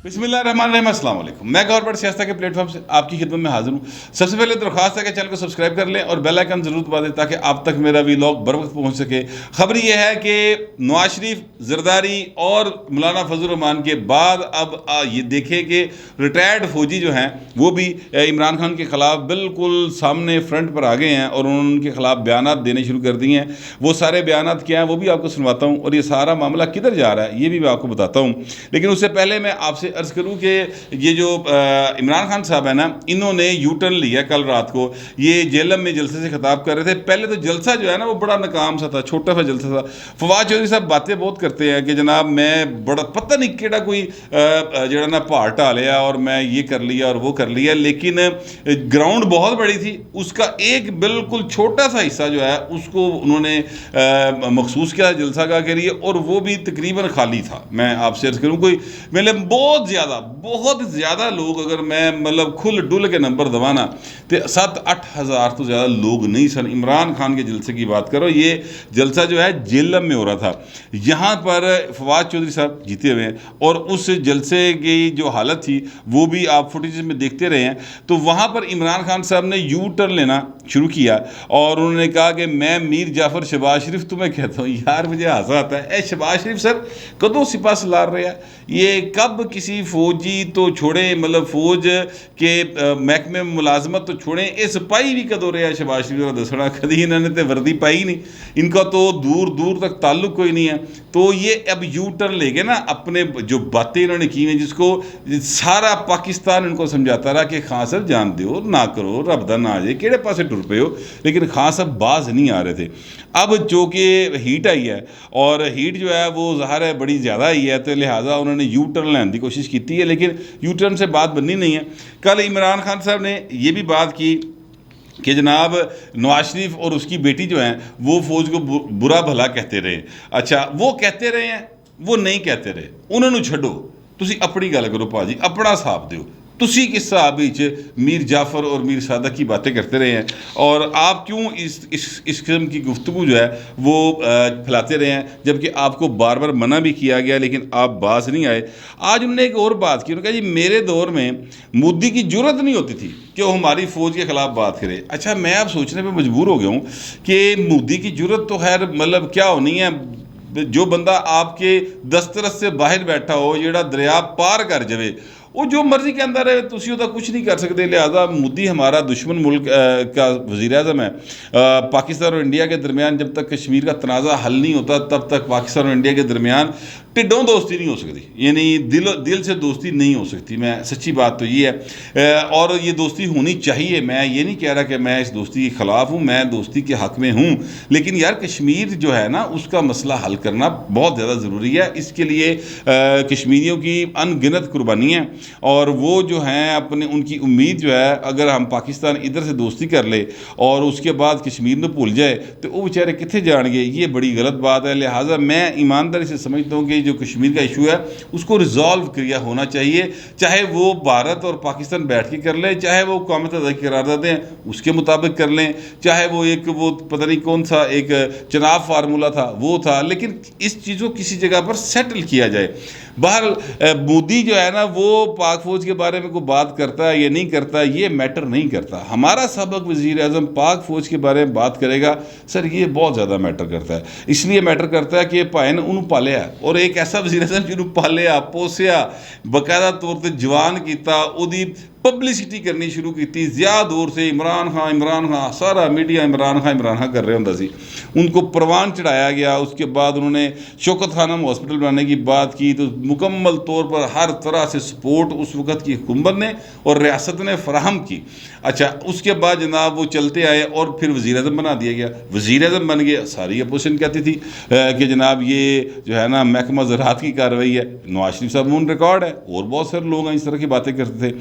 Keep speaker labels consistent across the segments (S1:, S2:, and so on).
S1: بسم اللہ الرحمن الرحیم، السلام علیکم۔ میں گور بٹ سیاست کے پلیٹ فارم سے آپ کی خدمت میں حاضر ہوں۔ سب سے پہلے درخواست ہے کہ چینل کو سبسکرائب کر لیں اور بیل آئیکن ضرور دبا دیں تاکہ آپ تک میرا ویلاگ بر وقت پہنچ سکے۔ خبر یہ ہے کہ نواز شریف، زرداری اور مولانا فضل الرحمان کے بعد اب یہ دیکھیں کہ ریٹائرڈ فوجی جو ہیں وہ بھی عمران خان کے خلاف بالکل سامنے فرنٹ پر آ گئے ہیں اور انہوں نے ان کے خلاف بیانات دینے شروع کر دیے ہیں۔ وہ سارے بیانات کیا ہیں وہ بھی آپ کو سنواتا ہوں، اور یہ سارا معاملہ کدھر جا رہا ہے یہ بھی میں آپ کو بتاتا ہوں۔ لیکن اس سے پہلے میں آپ سے عرض کروں کہ یہ جو عمران خان صاحب ہیں نا، انہوں نے یو ٹرن لیا کل رات کو۔ یہ جیلم میں جلسے سے خطاب کر رہے تھے۔ پہلے تو جلسہ جو ہے نا وہ بڑا ناکام سا تھا، چھوٹا سا جلسہ تھا۔ فواد چودھری صاحب باتیں بہت کرتے ہیں کہ جناب میں بڑا پتہ نہیں کیڑا کوئی جڑا نا پہاڑ ٹالیا اور میں یہ کر لیا اور وہ کر لیا، لیکن گراؤنڈ بہت بڑی تھی، اس کا ایک بالکل چھوٹا سا حصہ جو ہے اس کو انہوں نے مخصوص کیا جلسہ گاہ کے لیے، اور وہ بھی تقریباً خالی تھا۔ میں آپ سے عرض کروں کوئی میرے بہت زیادہ لوگ، اگر میں مطلب کھل ڈل کے نمبر دوانا تو 7-8 ہزار تو زیادہ لوگ نہیں سن۔ عمران خان کے جلسے کی بات کرو، یہ جلسہ جو ہے جیلم میں ہو رہا تھا، یہاں پر فواد چودھری صاحب جیتے ہوئے ہیں، اور اس جلسے کی جو حالت تھی وہ بھی آپ فوٹیجز میں دیکھتے رہے ہیں۔ تو وہاں پر عمران خان صاحب نے یو ٹرن لینا شروع کیا اور انہوں نے کہا کہ میں میر جعفر شہباز شریف تمہیں کہتا ہوں۔ یار مجھے ہنسی آتا ہے، اے شہباز شریف سر کدوں سپاہ سالار رہے ہیں؟ یہ کب کسی فوجی تو چھوڑیں، مطلب فوج کے محکمے میں ملازمت تو چھوڑیں، یہ سپاہی بھی کدوں رہے ہیں شہباز شریف کا دسنا؟ کدی انہوں نے تو وردی پائی نہیں، ان کا تو دور تک تعلق کوئی نہیں ہے۔ تو یہ اب یو ٹرن لے گئے نا، اپنے جو باتیں انہوں نے کی ہیں جس کو سارا پاکستان ان کو سمجھاتا رہا کہ خان صاحب جان دیو نہ کرو، رب دا نہ آ جائے، کہڑے پاسے ٹر پے ہو، لیکن خان صاحب باز نہیں آ رہے تھے۔ اب جو کہ ہیٹ آئی ہے، اور ہیٹ جو ہے وہ ظاہر ہے بڑی زیادہ آئی ہے، تو لہٰذا انہوں نے یو ٹرن لینے کی کوشش کی ہے، لیکن یو ٹرن سے بات بننی نہیں ہے۔ کل عمران خان صاحب نے یہ بھی بات کی کہ جناب نواز شریف اور اس کی بیٹی جو ہیں وہ فوج کو برا بھلا کہتے رہے۔ اچھا وہ کہتے رہے ہیں، وہ نہیں کہتے رہے، انہوں نے چھڈو، تسی اپنی گل کرو پا جی، اپنا صاحب دیو۔ تسی کس صاحب میر جعفر اور میر صادق کی باتیں کرتے رہے ہیں، اور آپ کیوں اس قسم کی گفتگو جو ہے وہ پھیلاتے رہے ہیں، جبکہ آپ کو بار بار منع بھی کیا گیا لیکن آپ باز نہیں آئے۔ آج انہوں نے ایک اور بات کی، انہوں نے کہا جی میرے دور میں مودی کی جرت نہیں ہوتی تھی کہ وہ ہماری فوج کے خلاف بات کرے۔ اچھا میں اب سوچنے پہ مجبور ہو گیا ہوں کہ مودی کی جرت تو خیر مطلب کیا ہونی ہے؟ جو بندہ آپ کے دسترس سے باہر بیٹھا ہو، جیڑا دریا پار کر جائے، وہ جو مرضی کے اندر ہے، تسی وہ کچھ نہیں کر سکتے۔ لہٰذا مودی ہمارا دشمن ملک کا وزیر اعظم ہے۔ پاکستان اور انڈیا کے درمیان جب تک کشمیر کا تنازع حل نہیں ہوتا تب تک پاکستان اور انڈیا کے درمیان ٹڈوں دوستی نہیں ہو سکتی، یعنی دل سے دوستی نہیں ہو سکتی۔ میں سچی بات تو یہ ہے، اور یہ دوستی ہونی چاہیے۔ میں یہ نہیں کہہ رہا کہ میں اس دوستی کے خلاف ہوں، میں دوستی کے حق میں ہوں، لیکن یار کشمیر جو ہے نا اس کا مسئلہ حل کرنا بہت زیادہ ضروری ہے۔ اس کے لیے کشمیریوں کی ان گنت قربانی ہیں، اور وہ جو ہیں اپنے ان کی امید جو ہے، اگر ہم پاکستان ادھر سے دوستی کر لے اور اس کے بعد کشمیر میں بھول جائے تو وہ بیچارے کتنے جان گے؟ یہ بڑی غلط بات ہے۔ لہٰذا میں ایمانداری سے سمجھتا ہوں کہ جو کشمیر کا ایشو ہے اس کو ریزالو کیا ہونا چاہیے، چاہے وہ بھارت اور پاکستان بیٹھ کے کر لیں، چاہے وہ اقوام متحدہ کی قراردادیں اس کے مطابق کر لیں، چاہے وہ پتہ نہیں کون سا ایک چناب فارمولہ تھا وہ تھا، لیکن اس چیز کو کسی جگہ پر سیٹل کیا جائے۔ بہرحال مودی جو ہے نا وہ پاک فوج کے بارے میں کوئی بات کرتا ہے یا نہیں کرتا، یہ میٹر نہیں کرتا۔ ہمارا سابق وزیر اعظم پاک فوج کے بارے میں بات کرے گا، سر یہ بہت زیادہ میٹر کرتا ہے۔ اس لیے میٹر کرتا ہے کہ بھائی نے انہوں پالیا، اور ایک ایسا وزیر اعظم جنہوں پالیا، پوسیا، باقاعدہ طور پہ جوان کیتا، اودی پبلسٹی کرنی شروع کی زیادہ دور سے۔ عمران خان سارا میڈیا عمران خان کر رہے ہوں سی، ان کو پروان چڑھایا گیا۔ اس کے بعد انہوں نے شوکت خانم ہاسپٹل بنانے کی بات کی، تو مکمل طور پر ہر طرح سے سپورٹ اس وقت کی حکومت نے اور ریاست نے فراہم کی۔ اچھا اس کے بعد جناب وہ چلتے آئے اور پھر وزیر اعظم بنا دیا گیا۔ وزیر اعظم بن گیا، ساری اپوزیشن کہتی تھی کہ جناب یہ جو ہے نا محکمہ زراعت کی کارروائی ہے۔ نواز شریف صاحب اون ریکارڈ ہے، اور بہت سارے لوگ ہیں اس طرح کی باتیں کرتے تھے۔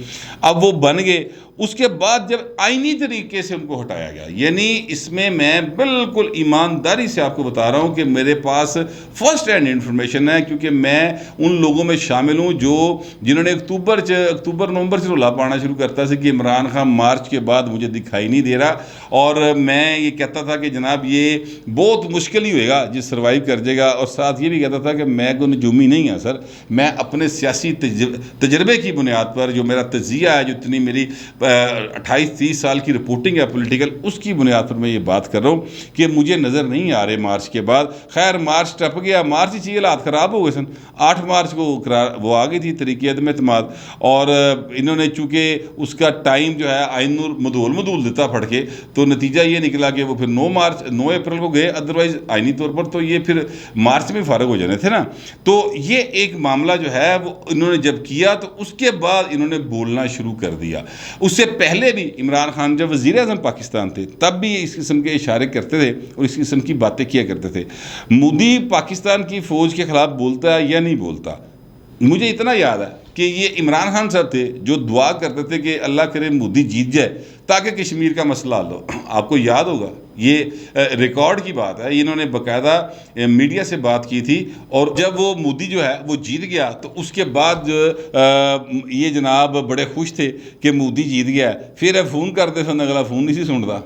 S1: اب وہ بن گئے، اس کے بعد جب آئینی طریقے سے ان کو ہٹایا گیا، یعنی اس میں بالکل ایمانداری سے آپ کو بتا رہا ہوں کہ میرے پاس فرسٹ ہینڈ انفارمیشن ہے، کیونکہ میں ان لوگوں میں شامل ہوں جنہوں نے اکتوبر نومبر سے رولا پانا شروع کرتا تھا کہ عمران خان مارچ کے بعد مجھے دکھائی نہیں دے رہا، اور میں یہ کہتا تھا کہ جناب یہ بہت مشکل ہی ہوئے گا جس سروائیو کر جائے گا، اور ساتھ یہ بھی کہتا تھا کہ میں کوئی نجومی نہیں ہوں سر، میں اپنے سیاسی تجربے کی بنیاد پر، جو میرا تجزیہ ہے، جو اتنی میری 28-30 سال کی رپورٹنگ ہے پولیٹیکل، اس کی بنیاد پر میں یہ بات کر رہا ہوں کہ مجھے نظر نہیں آ رہے مارچ کے بعد۔ خیر مارچ ٹپ گیا، مارچ ہی چیز حالات خراب ہو گئے سن، 8 مارچ کو وہ آ گئی تھی طریقے عدم اعتماد، اور انہوں نے چونکہ اس کا ٹائم جو ہے آئین مدول دیتا پڑھ کے، تو نتیجہ یہ نکلا کہ وہ پھر 9 اپریل کو گئے، ادروائز آئینی طور پر تو یہ پھر مارچ میں فارغ ہو جانے تھے نا۔ تو یہ ایک معاملہ جو ہے وہ انہوں نے جب کیا تو اس کے بعد انہوں نے بولنا شروع کر دیا۔ اس سے پہلے بھی عمران خان جب وزیر اعظم پاکستان تھے تب بھی اس قسم کے اشارے کرتے تھے اور اس قسم کی باتیں کیا کرتے تھے۔ مودی پاکستان کی فوج کے خلاف بولتا ہے یا نہیں بولتا؟ مجھے اتنا یاد ہے کہ یہ عمران خان صاحب تھے جو دعا کرتے تھے کہ اللہ کرے مودی جیت جائے تاکہ کشمیر کا مسئلہ حل ہو۔ آپ کو یاد ہوگا، یہ ریکارڈ کی بات ہے، انہوں نے باقاعدہ میڈیا سے بات کی تھی، اور جب وہ مودی جو ہے وہ جیت گیا تو اس کے بعد یہ جناب بڑے خوش تھے کہ مودی جیت گیا، پھر فون کرتے سن، اگلا فون نہیں سی سنتا۔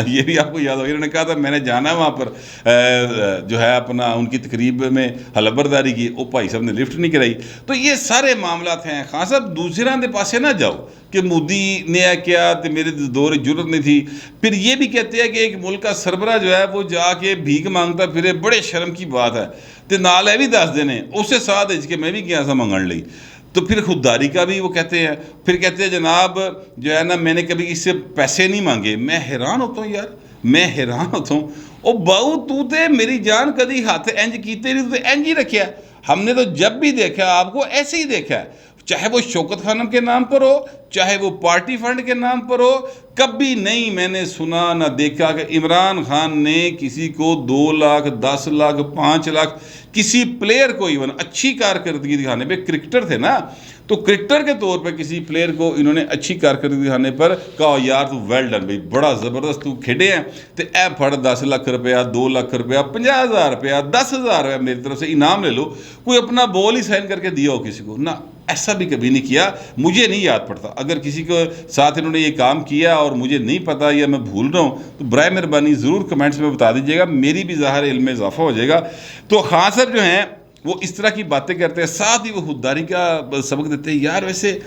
S1: یہ بھی آپ کو یاد ہوگا، انہوں نے کہا تھا میں نے جانا ہے وہاں پر جو ہے اپنا ان کی تقریب میں حلبرداری کی، وہ بھائی صاحب نے لفٹ نہیں کرائی۔ تو یہ سارے معاملات ہیں۔ خان صاحب دوسرے دے پاسے نہ جاؤ کہ مودی نے کیا تو میرے دور جرت نہیں تھی۔ پھر یہ بھی کہتے ہیں کہ ایک ملک کا سربراہ جو ہے وہ جا کے بھیک مانگتا پھرے، بڑے شرم کی بات ہے، تو نال ہے بھی 10 دینے اسے ساتھ اج کے میں بھی گیا سا منگن لی۔ تو پھر خودداری کا بھی وہ کہتے ہیں، پھر کہتے ہیں جناب جو ہے نا میں نے کبھی اس سے پیسے نہیں مانگے۔ میں حیران ہوتا ہوں یار، میں حیران ہوتا ہوں، او باؤ تو تے میری جان کدی ہاتھ انج کیتے نہیں، تو انج ہی رکھیا۔ ہم نے تو جب بھی دیکھا آپ کو ایسے ہی دیکھا ہے، چاہے وہ شوکت خانم کے نام پر ہو، چاہے وہ پارٹی فنڈ کے نام پر ہو، کبھی نہیں میں نے سنا نہ دیکھا کہ عمران خان نے کسی کو 2 لاکھ 10 لاکھ 5 لاکھ کسی پلیئر کو، ایون اچھی کارکردگی دکھانے پہ، کرکٹر تھے نا، تو کرکٹر کے طور پہ کسی پلیئر کو انہوں نے اچھی کارکردگی دکھانے پر کہا یار تو ویل ڈن بھائی، بڑا زبردست تو کھیڑے ہیں، تو اے پھڑ 10 لاکھ روپیہ 2 لاکھ روپیہ 50,000 روپیہ 10,000 روپیہ میری طرف سے انعام لے لو، کوئی اپنا بال ہی سائن کر کے دیا ہو کسی کو نہ، ایسا بھی کبھی نہیں کیا۔ مجھے نہیں یاد پڑتا، اگر کسی کو ساتھ انہوں نے یہ کام کیا اور مجھے نہیں پتا یا میں بھول رہا ہوں تو برائے مہربانی ضرور کمنٹس میں بتا دیجیے گا، میری بھی ظاہر علم میں اضافہ ہو جائے گا۔ تو خان صاحب جو ہیں وہ اس طرح کی باتیں کرتے ہیں، ساتھ ہی وہ خودداری کا سبق دیتے ہیں۔ یار ویسے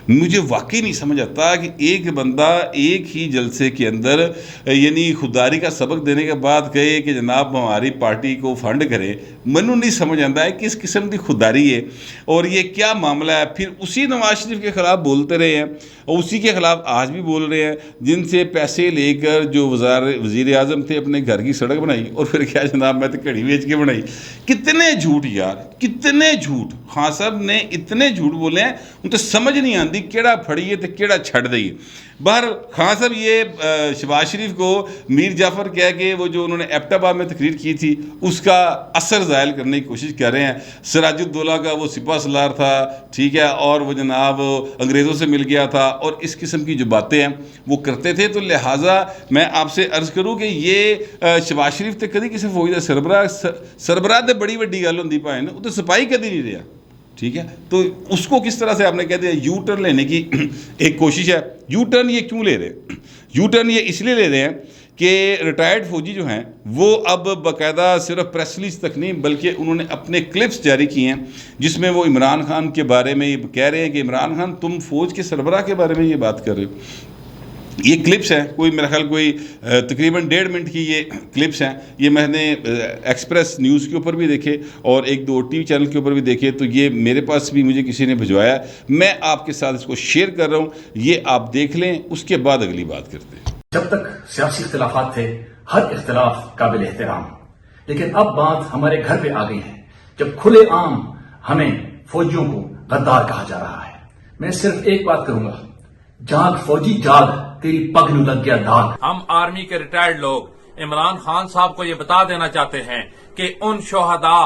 S1: مجھے واقعی نہیں سمجھ آتا کہ ایک بندہ ایک ہی جلسے کے اندر یعنی خودداری کا سبق دینے کے بعد کہے کہ جناب ہماری پارٹی کو فنڈ کرے، منو نہیں سمجھ آتا ہے کس قسم کی خودداری ہے اور یہ کیا معاملہ ہے۔ پھر اسی نواز شریف کے خلاف بولتے رہے ہیں اور اسی کے خلاف آج بھی بول رہے ہیں، جن سے پیسے لے کر جو وزیر اعظم تھے اپنے گھر کی سڑک بنائی، اور پھر کیا جناب میں تو گھڑی بیچ کے بنائی۔ کتنے جھوٹ یار، کتنے جھوٹ خان صاحب نے اتنے جھوٹ بولے ہیں، ان تو سمجھ نہیں آتی کیڑا پھڑیے تو کیڑا چھڑ دئیے۔ باہر خان صاحب یہ شہباز شریف کو میر جعفر کہہ کے وہ جو انہوں نے ایبٹ آباد میں تقریر کی تھی اس کا اثر زائل کرنے کی کوشش کر رہے ہیں۔ سراج الدولہ کا وہ سپہ سالار تھا، ٹھیک ہے، اور وہ جناب انگریزوں سے مل گیا تھا، اور اس قسم کی جو باتیں ہیں وہ کرتے تھے۔ تو لہٰذا میں آپ سے عرض کروں کہ یہ شہباز شریف تے کدی کسی فوج کا سربراہ تے بڑی وڈی گل ہوندی پائے نا، وہ تو سپاہی کدی نہیں رہا، ٹھیک ہے۔ تو اس کو کس طرح سے آپ نے کہہ دیا یو ٹرن لینے کی ایک کوشش ہے۔ یو ٹرن یہ کیوں لے رہے ہیں؟ یو ٹرن یہ اس لیے لے رہے ہیں کہ ریٹائرڈ فوجی جو ہیں وہ اب باقاعدہ صرف پریس ریلیز تک نہیں بلکہ انہوں نے اپنے کلپس جاری کیے ہیں جس میں وہ عمران خان کے بارے میں یہ کہہ رہے ہیں کہ عمران خان تم فوج کے سربراہ کے بارے میں یہ بات کر رہے ہو۔ یہ کلپس ہیں، کوئی میرا خیال کوئی تقریباً 1.5 منٹ کی یہ کلپس ہیں۔ یہ میں نے ایکسپریس نیوز کے اوپر بھی دیکھے اور 1-2 ٹی وی چینل کے اوپر بھی دیکھے، تو یہ میرے پاس بھی مجھے کسی نے بھجوایا، میں آپ کے ساتھ اس کو شیئر کر رہا ہوں، یہ آپ دیکھ لیں، اس کے بعد اگلی بات کرتے ہیں۔
S2: جب تک سیاسی اختلافات تھے ہر اختلاف قابل احترام، لیکن اب بات ہمارے گھر پہ آ گئی ہے جب کھلے عام ہمیں فوجیوں کو غدار کہا جا رہا ہے۔ میں صرف ایک بات کروں گا، جاگ فوجی جاگ، تیری پگ نو لگ گیا داغ۔
S3: ہم آرمی کے ریٹائرڈ لوگ عمران خان صاحب کو یہ بتا دینا چاہتے ہیں کہ ان شہداء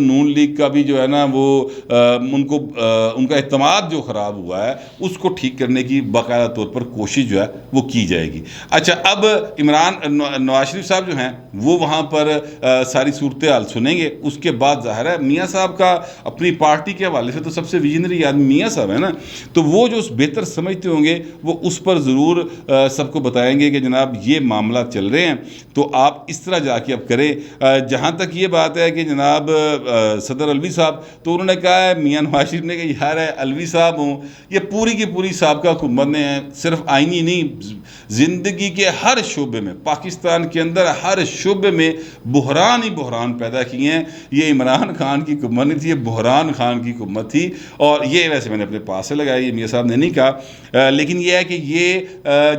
S1: نون لیگ کا بھی جو ہے نا وہ ان کا اعتماد جو خراب ہوا ہے اس کو ٹھیک کرنے کی باقاعدہ طور پر کوشش جو ہے وہ کی جائے گی. اچھا اب نواز شریف صاحب جو ہیں وہ وہاں پر ساری صورتحال سنیں گے. اس کے بعد ظاہر ہے میاں صاحب کا اپنی پارٹی کے حوالے سے تو سب سے ویژنری آدمی میاں صاحب ہے نا, تو وہ جو بہتر سمجھتے ہوں گے وہ اس پر ضرور سب کو بتائیں گے کہ جناب یہ معاملات چل رہے ہیں تو آپ اس طرح جا کے اب کریں. جہاں تک یہ بات ہے کہ جناب صدر الوی صاحب, تو انہوں نے کہا ہے میاں نواز شریف نے کہ یار الوی صاحب ہوں یہ پوری کی پوری سابقہ حکومت نے صرف آئینی نہیں زندگی کے ہر شعبے میں, پاکستان کے اندر ہر شعبے میں بحران ہی بحران پیدا کیے ہیں. یہ عمران خان کی حکومت نہیں تھی, یہ بحران خان کی حکومت تھی. اور یہ ویسے میں نے اپنے پاس سے لگایا, یہ میاں صاحب نے نہیں کہا, لیکن یہ ہے کہ یہ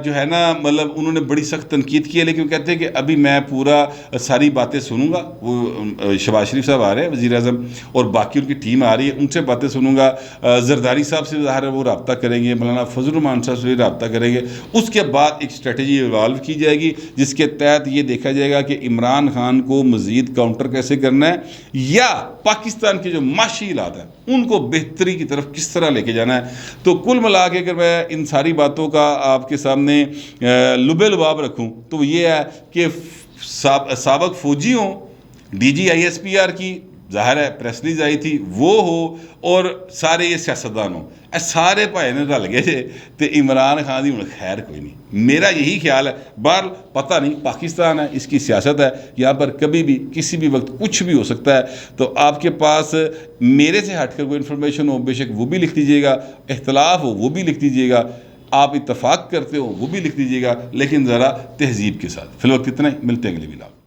S1: جو ہے نا مطلب انہوں نے بڑی سخت تنقید کی ہے, لیکن کہتے ہیں کہ ابھی میں پورا ساری باتیں سنوں گا. وہ شہباز شریف صاحب آ رہے ہیں وزیر اعظم اور باقی ان کی ٹیم آ رہی ہے, ان سے باتیں سنوں گا. زرداری صاحب سے ظاہر ہے وہ رابطہ کریں گے, مولانا فضل الرحمان صاحب سے بھی رابطہ کریں گے. اس کے بعد ایک اسٹریٹجی ایوالو کی جائے گی جس کے تحت یہ دیکھا جائے گا کہ عمران خان کو مزید کاؤنٹر کیسے کرنا ہے یا پاکستان کے جو معاشی حالات ہیں ان کو بہتری کی طرف کس طرح لے کے جانا ہے. تو کل ملا کے اگر میں ان ساری باتوں کا آپ کے سامنے لبے لباب رکھوں تو یہ ہے کہ سابق فوجی ہوں, D G I S P R کی ظاہر ہے پریس ریلیز آئی تھی وہ ہو, اور سارے یہ سیاستدان ہوں, سارے بھائی نے رل گئے تھے تو عمران خان دی خیر کوئی نہیں. میرا یہی خیال ہے. بہرحال پتہ نہیں, پاکستان ہے, اس کی سیاست ہے, یہاں پر کبھی بھی کسی بھی وقت کچھ بھی ہو سکتا ہے. تو آپ کے پاس میرے سے ہٹ کر کوئی انفارمیشن ہو بے شک وہ بھی لکھ دیجیے گا, اختلاف ہو وہ بھی لکھ دیجیے گا, آپ اتفاق کرتے ہو وہ بھی لکھ دیجیے گا, لیکن ذرا تہذیب کے ساتھ. فی الوقت اتنا ہی, ملتے ہیں اگلی ویلاگ.